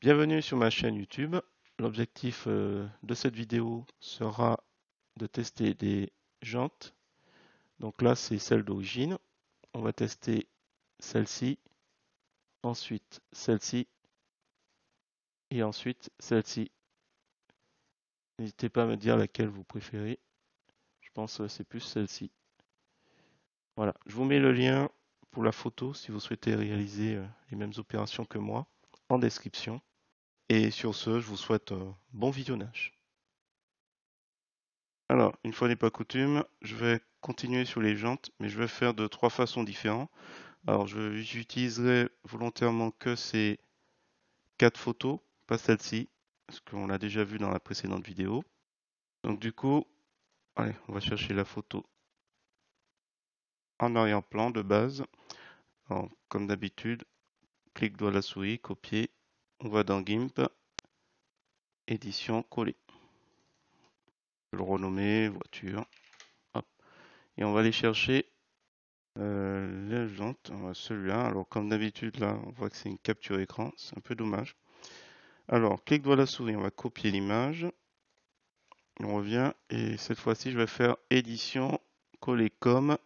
Bienvenue sur ma chaîne YouTube. L'objectif de cette vidéo sera de tester des jantes. Donc là, c'est celle d'origine. On va tester celle-ci, ensuite celle-ci et ensuite celle-ci. N'hésitez pas à me dire laquelle vous préférez. Je pense que c'est plus celle-ci. Voilà, je vous mets le lien pour la photo si vous souhaitez réaliser les mêmes opérations que moi en description. Et sur ce, je vous souhaite bon visionnage. Alors, une fois n'est pas coutume, je vais continuer sur les jantes, mais je vais faire de trois façons différentes. Alors, j'utiliserai volontairement que ces quatre photos, pas celle-ci, parce qu'on l'a déjà vu dans la précédente vidéo. Donc du coup, allez, on va chercher la photo en arrière-plan de base. Alors, comme d'habitude, clic droit de la souris, copier. On va dans GIMP, édition, coller. Je vais le renommer, voiture. Hop. Et on va aller chercher les jantes, celui-là. Alors comme d'habitude là, on voit que c'est une capture écran, c'est un peu dommage. Alors, clic droit de la souris, on va copier l'image. On revient et cette fois-ci, je vais faire édition, coller comme,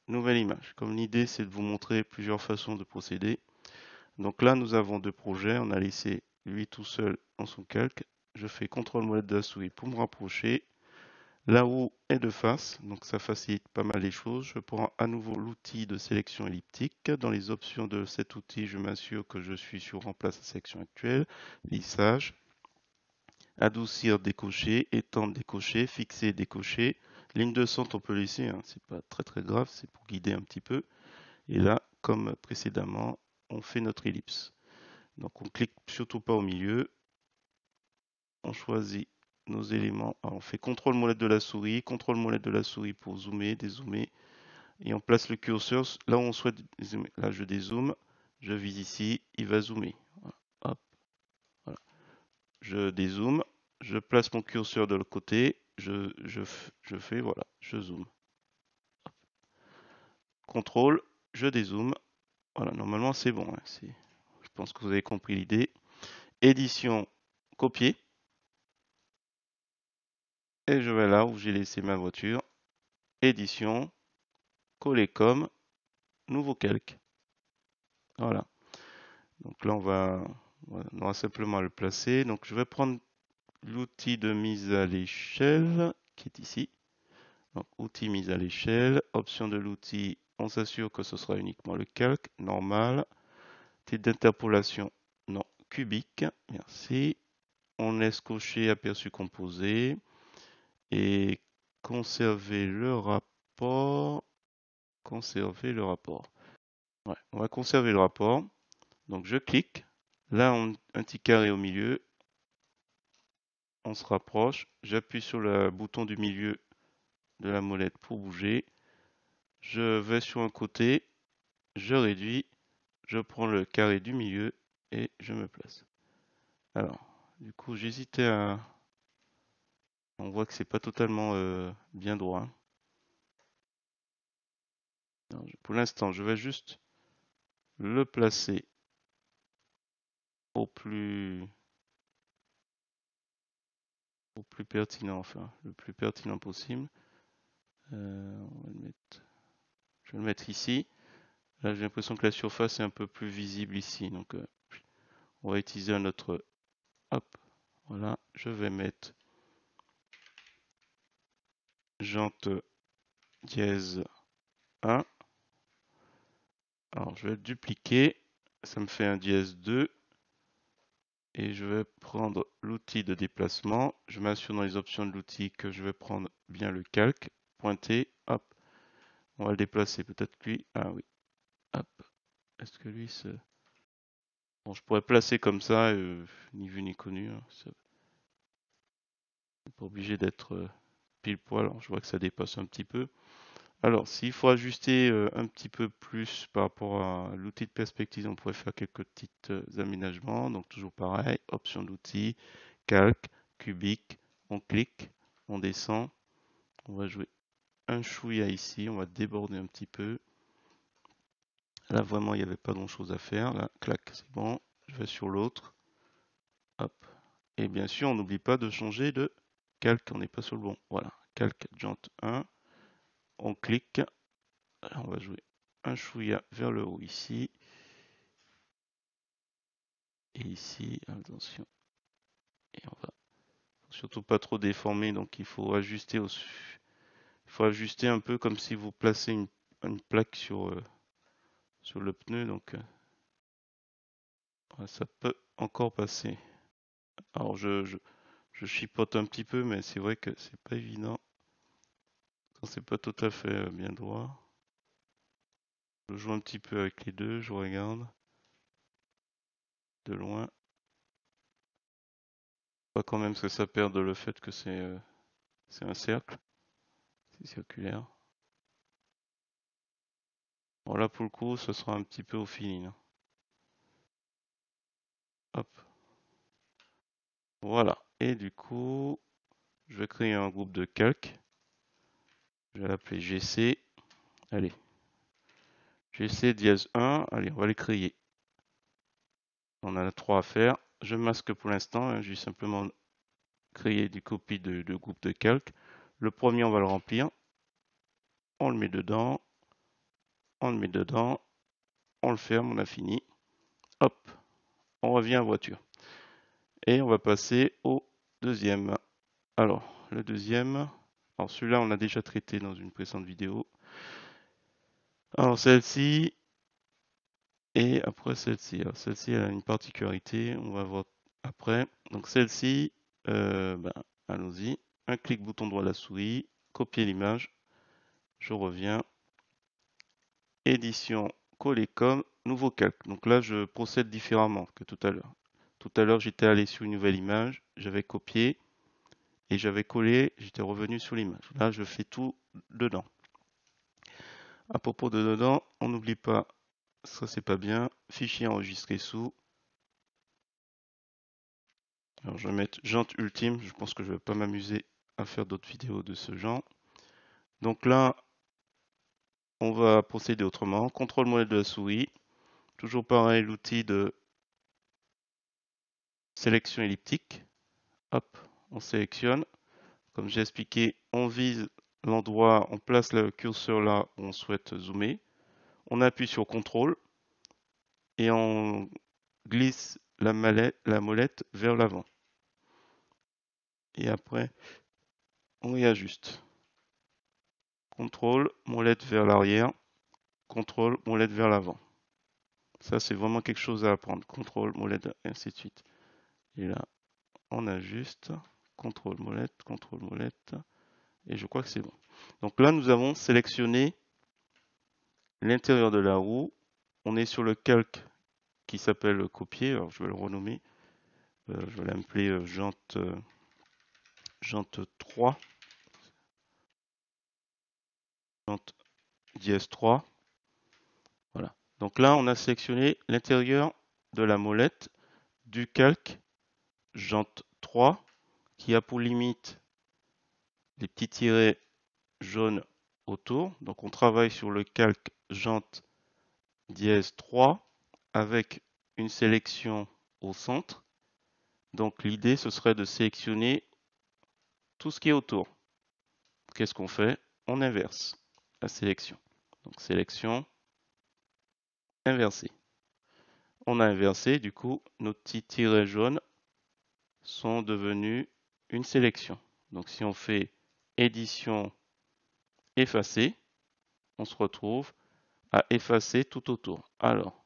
nouvelle image. Comme l'idée, c'est de vous montrer plusieurs façons de procéder. Donc là, nous avons deux projets. On a laissé lui tout seul dans son calque. Je fais CTRL molette de la souris pour me rapprocher. Là où est de face, donc ça facilite pas mal les choses. Je prends à nouveau l'outil de sélection elliptique. Dans les options de cet outil, je m'assure que je suis sur remplace la sélection actuelle, lissage, adoucir décocher, étendre décocher, fixer décocher. Ligne de centre, on peut laisser, hein, c'est pas très grave, c'est pour guider un petit peu. Et là, comme précédemment, on fait notre ellipse. Donc on clique surtout pas au milieu, on choisit nos éléments. Alors, on fait CTRL molette de la souris, CTRL molette de la souris pour zoomer, dézoomer, et on place le curseur là où on souhaite zoomer. Là, je dézoome, je vise ici, il va zoomer. Voilà. Hop, voilà. Je dézoome, je place mon curseur de l'autre côté, je fais, voilà, je zoome. CTRL, je dézoome. Voilà, normalement c'est bon. Hein, je pense que vous avez compris l'idée. Édition, copier. Et je vais là où j'ai laissé ma voiture. Édition, coller comme, nouveau calque. Voilà. Donc là, on aura simplement à le placer. Donc je vais prendre l'outil de mise à l'échelle qui est ici. Donc outil mise à l'échelle, option de l'outil, on s'assure que ce sera uniquement le calque, normal. Type d'interpolation, non, cubique, merci. On laisse cocher aperçu composé et conserver le rapport. Conserver le rapport. Ouais, on va conserver le rapport. Donc je clique. Là, un petit carré au milieu. On se rapproche. J'appuie sur le bouton du milieu de la molette pour bouger. Je vais sur un côté. Je réduis. Je prends le carré du milieu et je me place. Alors, du coup, j'hésitais à... On voit que c'est pas totalement bien droit. Alors, pour l'instant, je vais juste le placer au plus pertinent, enfin, le plus pertinent possible. Je vais le mettre ici. Là, j'ai l'impression que la surface est un peu plus visible ici. Donc, on va utiliser un autre. Hop, voilà. Je vais mettre jante dièse 1. Alors, je vais le dupliquer. Ça me fait un dièse 2. Et je vais prendre l'outil de déplacement. Je m'assure dans les options de l'outil que je vais prendre bien le calque. Pointer. Hop. On va le déplacer. Peut-être lui. Ah oui. Hop. Est-ce que lui se... Bon, je pourrais placer comme ça, ni vu ni connu. Hein. C'est pas obligé d'être pile poil. Alors, je vois que ça dépasse un petit peu. Alors, s'il faut ajuster un petit peu plus par rapport à l'outil de perspective, on pourrait faire quelques petits aménagements. Donc, toujours pareil, option d'outil, calque, cubique, on clique, on descend. On va jouer un chouïa ici, on va déborder un petit peu. Là, vraiment, il n'y avait pas grand-chose à faire. Là, clac, c'est bon. Je vais sur l'autre. Hop. Et bien sûr, on n'oublie pas de changer de calque, on n'est pas sur le bon. Voilà, calque jante 1. On clique. Alors, on va jouer un chouïa vers le haut ici. Et ici, attention. Et on va surtout pas trop déformer, donc il faut ajuster un peu comme si vous placez une plaque sur le pneu, donc ouais, ça peut encore passer. Alors je chipote un petit peu, mais c'est vrai que c'est pas évident quand c'est pas tout à fait bien droit. Je joue un petit peu avec les deux, je regarde de loin. Pas quand même que ça perde le fait que c'est un cercle, c'est circulaire. Bon là pour le coup, ce sera un petit peu au feeling, hein. Hop, voilà. Et du coup, je vais créer un groupe de calques. Je vais l'appeler GC. Allez, GC dièse 1. Allez, on va les créer. On en a 3 à faire. Je masque pour l'instant, hein, je vais simplement créer des copies de groupes de calques. Le premier, on va le remplir. On le met dedans. On le met dedans. On le ferme, on a fini. Hop, on revient à voiture. Et on va passer au deuxième. Alors, le deuxième. Alors celui-là, on l'a déjà traité dans une précédente vidéo. Alors celle-ci et après celle-ci. Alors celle-ci, elle a une particularité. On va voir après. Donc celle-ci, allons-y. Un clic bouton droit de la souris, copier l'image. Je reviens. Édition, coller comme, nouveau calque. Donc là, je procède différemment que tout à l'heure. Tout à l'heure, j'étais allé sur une nouvelle image, j'avais copié et j'avais collé, j'étais revenu sur l'image. Là, je fais tout dedans. À propos de dedans, on n'oublie pas, ça c'est pas bien, fichier enregistré sous. Alors je vais mettre jante ultime, je pense que je vais pas m'amuser à faire d'autres vidéos de ce genre. Donc là, on va procéder autrement. Contrôle molette de la souris. Toujours pareil, l'outil de sélection elliptique. Hop, on sélectionne. Comme j'ai expliqué, on vise l'endroit, on place le curseur là où on souhaite zoomer. On appuie sur CTRL et on glisse la molette vers l'avant. Et après, on réajuste. CTRL, molette vers l'arrière. CTRL, molette vers l'avant. Ça, c'est vraiment quelque chose à apprendre. CTRL, molette, et ainsi de suite. Et là, on ajuste. CTRL, molette. Et je crois que c'est bon. Donc là, nous avons sélectionné l'intérieur de la roue. On est sur le calque qui s'appelle copier. Alors, je vais le renommer. Je vais l'appeler jante 3. Jante dièse 3. Voilà. Donc là, on a sélectionné l'intérieur de la molette du calque jante 3 qui a pour limite les petits tirets jaunes autour. Donc on travaille sur le calque jante dièse 3 avec une sélection au centre. Donc l'idée, ce serait de sélectionner tout ce qui est autour. Qu'est-ce qu'on fait? On inverse la sélection. Donc sélection, inversée. On a inversé, du coup, nos petits tirets jaunes sont devenus une sélection. Donc si on fait édition, effacer, on se retrouve à effacer tout autour. Alors,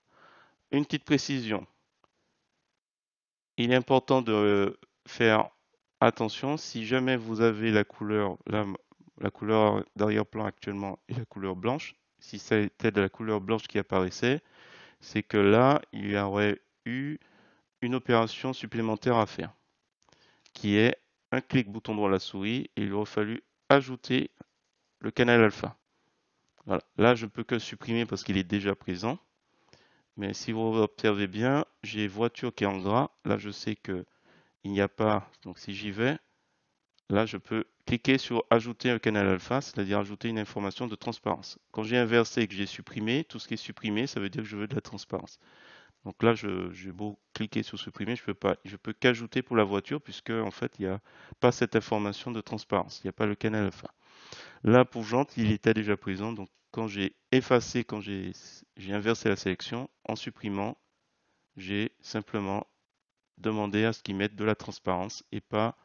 une petite précision. Il est important de faire attention, si jamais vous avez la couleur d'arrière-plan actuellement et la couleur blanche, si c'était de la couleur blanche qui apparaissait, c'est que là, il y aurait eu une opération supplémentaire à faire, qui est un clic bouton droit de la souris et il aurait fallu ajouter le canal alpha. Voilà. Là, je ne peux que supprimer parce qu'il est déjà présent. Mais si vous observez bien, j'ai voiture qui est en gras. Là, je sais qu'il n'y a pas. Donc, si j'y vais, là, je peux cliquer sur ajouter un canal alpha, c'est-à-dire ajouter une information de transparence. Quand j'ai inversé et que j'ai supprimé, tout ce qui est supprimé, ça veut dire que je veux de la transparence. Donc là, j'ai beau cliquer sur supprimer, je peux qu'ajouter pour la voiture puisque en fait, il n'y a pas cette information de transparence, il n'y a pas le canal alpha. Là, pour jante, il était déjà présent. Donc quand j'ai effacé, quand j'ai inversé la sélection, en supprimant, j'ai simplement demandé à ce qu'ils mettent de la transparence et pas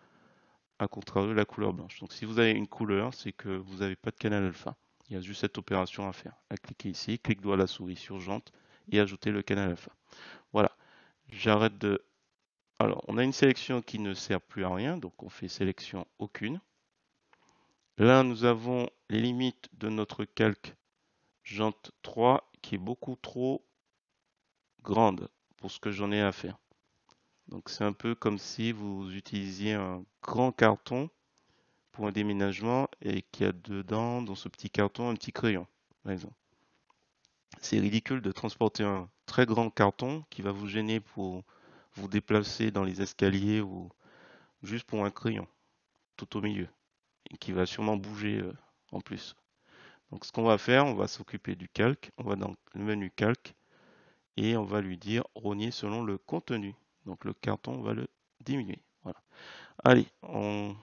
à contrario la couleur blanche. Donc si vous avez une couleur, c'est que vous n'avez pas de canal alpha. Il y a juste cette opération à faire. À cliquer ici, clic droit à la souris sur jante et ajouter le canal alpha. Voilà. J'arrête de... Alors, on a une sélection qui ne sert plus à rien, donc on fait sélection aucune. Là, nous avons les limites de notre calque jante 3 qui est beaucoup trop grande pour ce que j'en ai à faire. Donc c'est un peu comme si vous utilisiez un grand carton pour un déménagement et qu'il y a dedans, dans ce petit carton, un petit crayon, par exemple. C'est ridicule de transporter un très grand carton qui va vous gêner pour vous déplacer dans les escaliers ou juste pour un crayon, tout au milieu, et qui va sûrement bouger en plus. Donc ce qu'on va faire, on va s'occuper du calque, on va dans le menu calque et on va lui dire rogner selon le contenu. Donc le carton, on va le diminuer. Voilà. Allez, on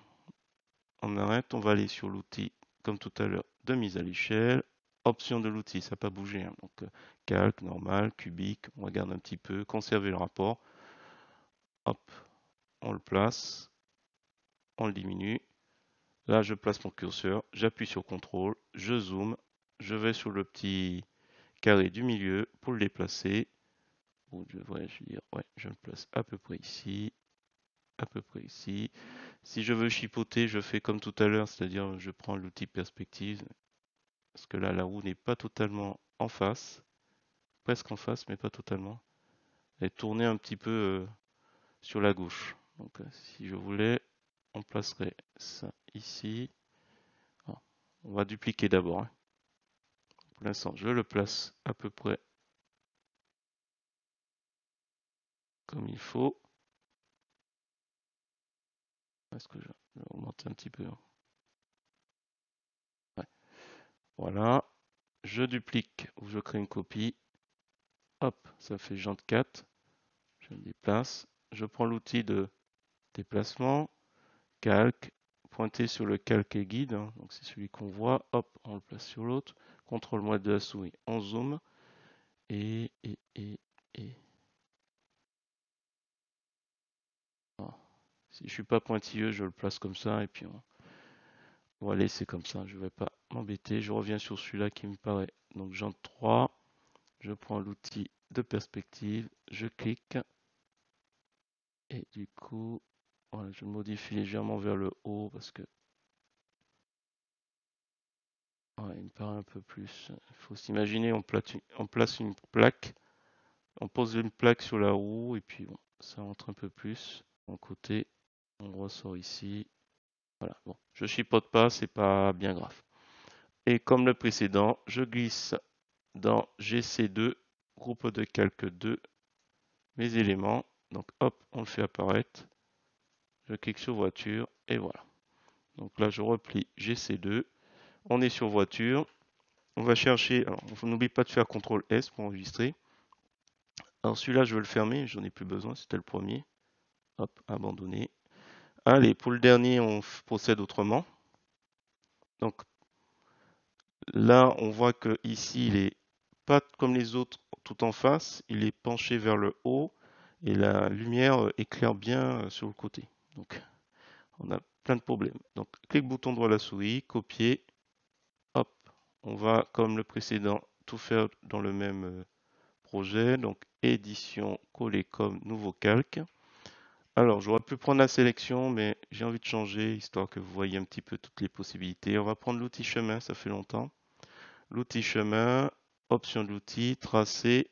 arrête, on va aller sur l'outil, comme tout à l'heure, de mise à l'échelle. Option de l'outil, ça n'a pas bougé. Hein. Donc calque, normal, cubique, on regarde un petit peu, conserver le rapport. Hop, on le place, on le diminue. Là, je place mon curseur, j'appuie sur CTRL, je zoome, je vais sur le petit carré du milieu pour le déplacer. Bon, je le place à peu près ici, à peu près ici. Si je veux chipoter, je fais comme tout à l'heure, c'est-à-dire je prends l'outil perspective, parce que là, la roue n'est pas totalement en face, presque en face, mais pas totalement. Elle est tournée un petit peu sur la gauche. Donc, si je voulais, on placerait ça ici. Ah, on va dupliquer d'abord. Hein. Pour l'instant, je le place à peu près comme il faut. Est-ce que je vais augmenter un petit peu? Hein. Ouais. Voilà. Je duplique ou je crée une copie. Hop, ça fait jante 4. Je le déplace. Je prends l'outil de déplacement, calque, pointer sur le calque et guide. Hein. Donc c'est celui qu'on voit. Hop, on le place sur l'autre. CTRL moins de la souris, on zoome. Et. Ah. Si je suis pas pointilleux, je le place comme ça et puis on va laisser comme ça. Je ne vais pas m'embêter. Je reviens sur celui-là qui me paraît. Donc jante 3. Je prends l'outil de perspective. Je clique. Et du coup, voilà, je modifie légèrement vers le haut parce que ouais, il me paraît un peu plus. Il faut s'imaginer, on place une plaque, on pose une plaque sur la roue et puis bon, ça rentre un peu plus. En côté, on ressort ici. Voilà, bon, je chipote pas, c'est pas bien grave. Et comme le précédent, je glisse dans GC2, groupe de calque 2, mes éléments. Donc hop, on le fait apparaître. Je clique sur voiture et voilà. Donc là, je replie GC2. On est sur voiture. On va chercher. Alors, n'oublie pas de faire CTRL S pour enregistrer. Alors celui-là, je vais le fermer. J'en ai plus besoin. C'était le premier. Hop, abandonner. Allez, pour le dernier, on procède autrement. Donc là, on voit que ici, il est pas comme les autres tout en face. Il est penché vers le haut et la lumière éclaire bien sur le côté. Donc, on a plein de problèmes. Donc, clic bouton droit à la souris, copier. Hop, on va, comme le précédent, tout faire dans le même projet. Donc, édition, coller comme nouveau calque. Alors, j'aurais pu prendre la sélection, mais j'ai envie de changer, histoire que vous voyez un petit peu toutes les possibilités. On va prendre l'outil chemin, ça fait longtemps. L'outil chemin, option de l'outil, tracé.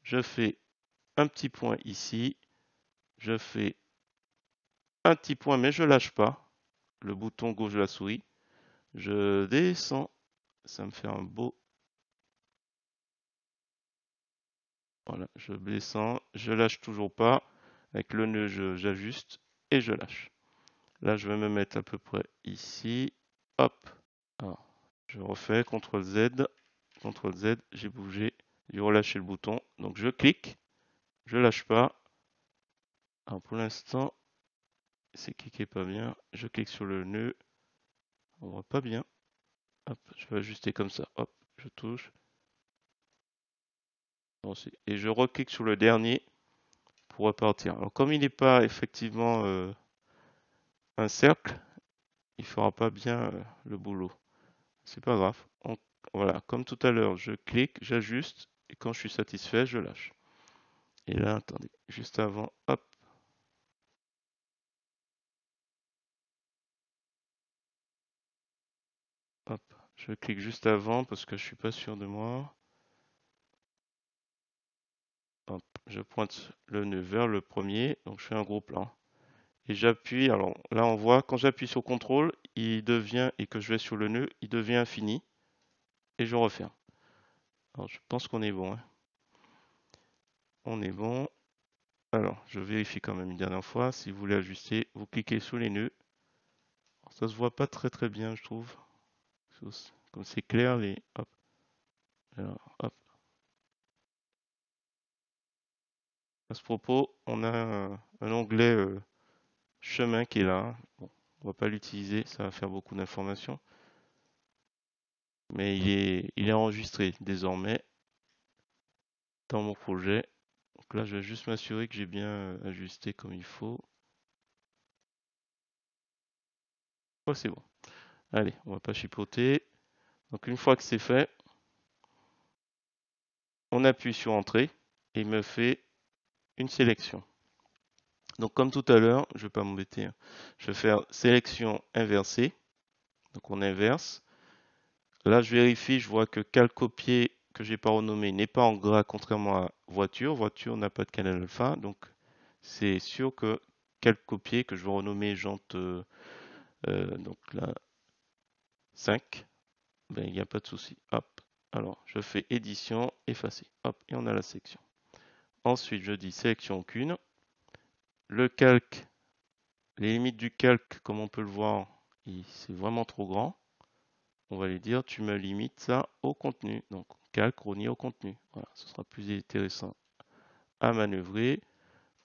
Je fais un petit point ici. Je fais un petit point, mais je lâche pas. Le bouton gauche de la souris. Je descends. Ça me fait un beau. Voilà, je descends. Je lâche toujours pas. Avec le nœud, j'ajuste et je lâche. Là, je vais me mettre à peu près ici. Hop. Alors, je refais CTRL Z. CTRL Z, j'ai bougé. J'ai relâché le bouton. Donc, je clique. je lâche pas. Alors pour l'instant, c'est cliqué pas bien. Je clique sur le nœud, on voit pas bien. Hop, je vais ajuster comme ça. Hop, je touche. Et je reclique sur le dernier pour repartir. Alors comme il n'est pas effectivement un cercle, il fera pas bien le boulot. C'est pas grave. Voilà, comme tout à l'heure, je clique, j'ajuste et quand je suis satisfait, je lâche. Et là, attendez, juste avant, hop, hop, je clique juste avant parce que je suis pas sûr de moi. Hop, je pointe le nœud vers le premier, donc je fais un gros plan. Et j'appuie, alors là on voit, quand j'appuie sur CTRL, il devient, et que je vais sur le nœud, il devient infini. Et je referme. Alors je pense qu'on est bon, hein. On est bon. Alors, je vérifie quand même une dernière fois. Si vous voulez ajuster, vous cliquez sous les nœuds. Alors, ça se voit pas très bien, je trouve. Comme c'est clair, les. Hop. Alors, hop. À ce propos, on a un onglet chemin qui est là. Bon, on va pas l'utiliser, ça va faire beaucoup d'informations. Mais il est enregistré désormais dans mon projet. Donc là, je vais juste m'assurer que j'ai bien ajusté comme il faut. Oh, c'est bon. Allez, on va pas chipoter. Donc une fois que c'est fait, on appuie sur Entrée et il me fait une sélection. Donc comme tout à l'heure, je ne vais pas m'embêter, hein. Je vais faire sélection inversée. Donc on inverse. Là, je vérifie, je vois que calque copier que j'ai pas renommé n'est pas en gras contrairement à voiture. Voiture n'a pas de canal alpha. Donc c'est sûr que calque copier que je vais renommer jante donc là 5, ben, il n'y a pas de souci. Hop. Alors je fais édition, effacer. Hop, et on a la section. Ensuite, je dis sélection aucune. Le calque, les limites du calque, comme on peut le voir, c'est vraiment trop grand. On va lui dire, tu me limites ça au contenu. Donc, calque relié au contenu. Voilà, ce sera plus intéressant à manœuvrer.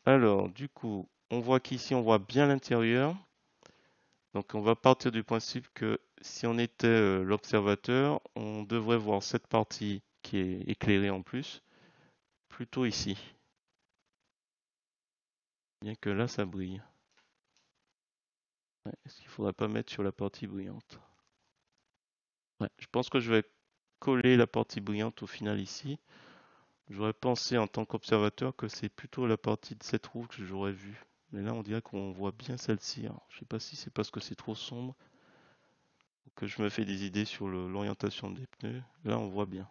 Alors, du coup, on voit qu'ici, on voit bien l'intérieur. Donc, on va partir du principe que si on était l'observateur, on devrait voir cette partie qui est éclairée en plus, plutôt ici. Bien que là, ça brille. Ouais, est-ce qu'il ne faudrait pas mettre sur la partie brillante? Ouais, je pense que je vais coller la partie brillante au final ici. J'aurais pensé en tant qu'observateur que c'est plutôt la partie de cette roue que j'aurais vue. Mais là, on dirait qu'on voit bien celle-ci. Alors, je sais pas si c'est parce que c'est trop sombre ou que je me fais des idées sur l'orientation des pneus. Là, on voit bien.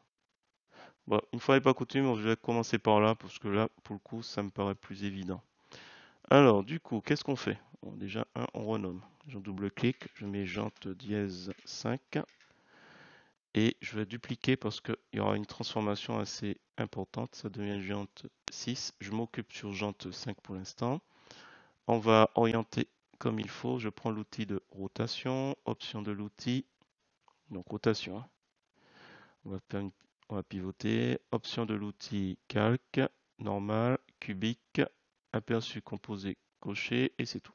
Bon, une fois n'est pas coutume, je vais commencer par là parce que là, pour le coup, ça me paraît plus évident. Alors, du coup, qu'est-ce qu'on fait? Bon, déjà, on renomme. J'en double-clique, je mets jante dièse 5. Et je vais dupliquer parce qu'il y aura une transformation assez importante. Ça devient jante 6. Je m'occupe sur jante 5 pour l'instant. On va orienter comme il faut. Je prends l'outil de rotation, option de l'outil, donc rotation, hein. On va pivoter. Option de l'outil calque, normal, cubique, aperçu composé coché et c'est tout.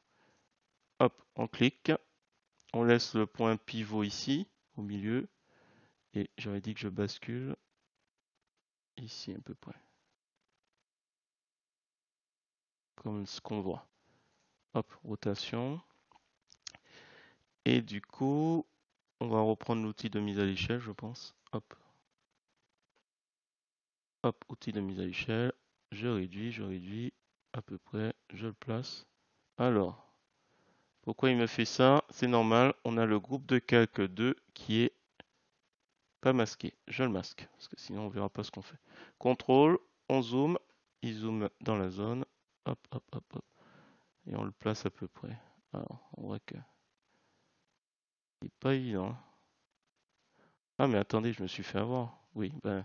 Hop, on clique. On laisse le point pivot ici, au milieu. Et j'aurais dit que je bascule ici à peu près. Comme ce qu'on voit. Hop, rotation. Et du coup, on va reprendre l'outil de mise à l'échelle, je pense. Hop. Hop, outil de mise à l'échelle. Je réduis à peu près. Je le place. Alors, pourquoi il me fait ça? C'est normal. On a le groupe de calque 2 qui est pas masqué. Je le masque, parce que sinon on verra pas ce qu'on fait. Contrôle, on zoome. Il zoome dans la zone. Hop, hop, hop, hop. Et on le place à peu près. Alors, on voit que c'est pas évident, hein. Ah mais attendez, je me suis fait avoir. Oui, ben,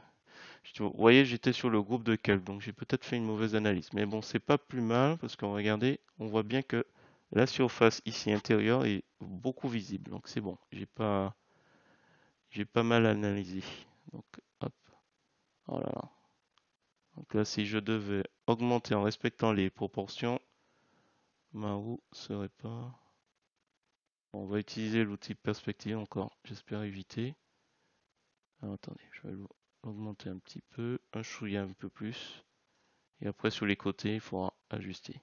vous voyez, j'étais sur le groupe de calque, donc j'ai peut-être fait une mauvaise analyse. Mais bon, c'est pas plus mal, parce qu'on regardez, on voit bien que la surface ici intérieure est beaucoup visible. Donc c'est bon, j'ai pas mal analysé. Donc hop, oh là là, Donc là, si je devais augmenter en respectant les proportions, ma roue serait pas... Bon, on va utiliser l'outil perspective encore, j'espère éviter. Alors, attendez, je vais l'augmenter un petit peu, un chouïa un peu plus. Et après, sur les côtés, il faudra ajuster.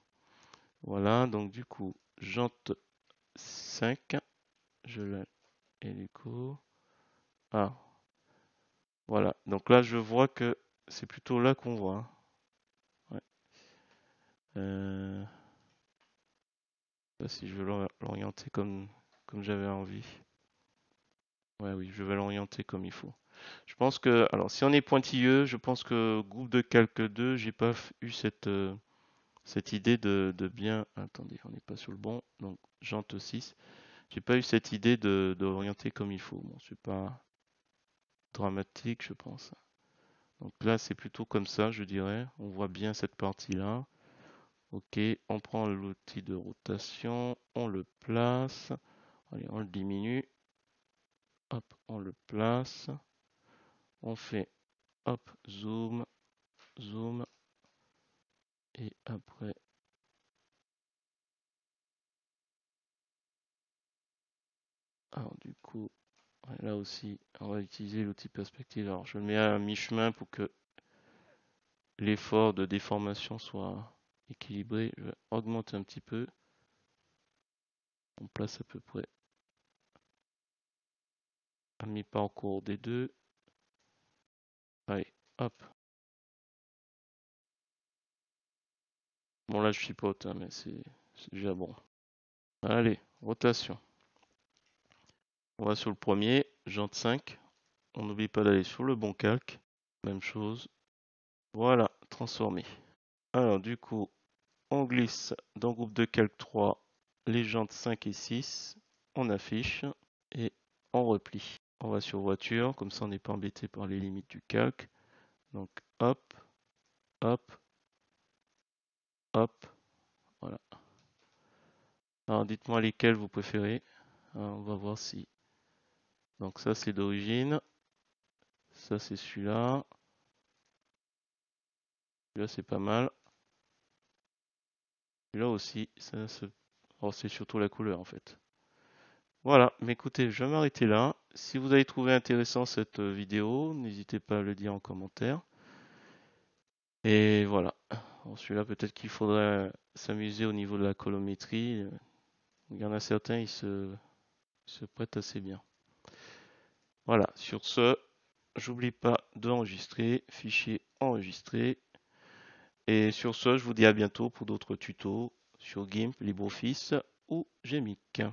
Voilà, donc du coup, jante 5, je l'ai, et l'écho. Ah, voilà. Donc là, je vois que c'est plutôt là qu'on voit. Ouais. Si je veux l'orienter comme j'avais envie. Ouais, oui, je vais l'orienter comme il faut. Je pense que, alors si on est pointilleux, je pense que groupe de calque 2, j'ai pas eu cette idée de bien. Attendez, on n'est pas sur le bon. Donc, jante 6. J'ai pas eu cette idée d'orienter comme il faut. Bon, c'est pas dramatique, je pense. Donc là, c'est plutôt comme ça, je dirais. On voit bien cette partie-là. Ok, on prend l'outil de rotation, on le place. Allez, on le diminue. Hop, on le place. On fait, hop, zoom, zoom. Et après, alors du coup, ouais, là aussi, on va utiliser l'outil perspective. Alors, je le mets à mi-chemin pour que l'effort de déformation soit équilibré. Je vais augmenter un petit peu. On place à peu près à mi-parcours des deux. Allez, hop. Bon, là, je chipote, hein, mais c'est déjà bon. Allez, rotation. On va sur le premier, jante 5. On n'oublie pas d'aller sur le bon calque. Même chose. Voilà, transformé. Alors, du coup, on glisse dans groupe de calque 3 les jantes 5 et 6. On affiche et on replie. On va sur voiture, comme ça on n'est pas embêté par les limites du calque. Donc, hop, hop, hop. Voilà. Alors, dites-moi lesquels vous préférez. Alors, on va voir si. Donc, ça, c'est d'origine. Ça, c'est celui-là. Celui-là, c'est pas mal. Celui-là aussi. Oh, c'est surtout la couleur, en fait. Voilà. Mais écoutez, je vais m'arrêter là. Si vous avez trouvé intéressant cette vidéo, n'hésitez pas à le dire en commentaire. Et voilà. Bon, celui-là, peut-être qu'il faudrait s'amuser au niveau de la colorimétrie. Il y en a certains, ils se prêtent assez bien. Voilà. Sur ce, j'oublie pas d'enregistrer, fichier enregistré. Et sur ce, je vous dis à bientôt pour d'autres tutos sur GIMP, LibreOffice ou GMIC.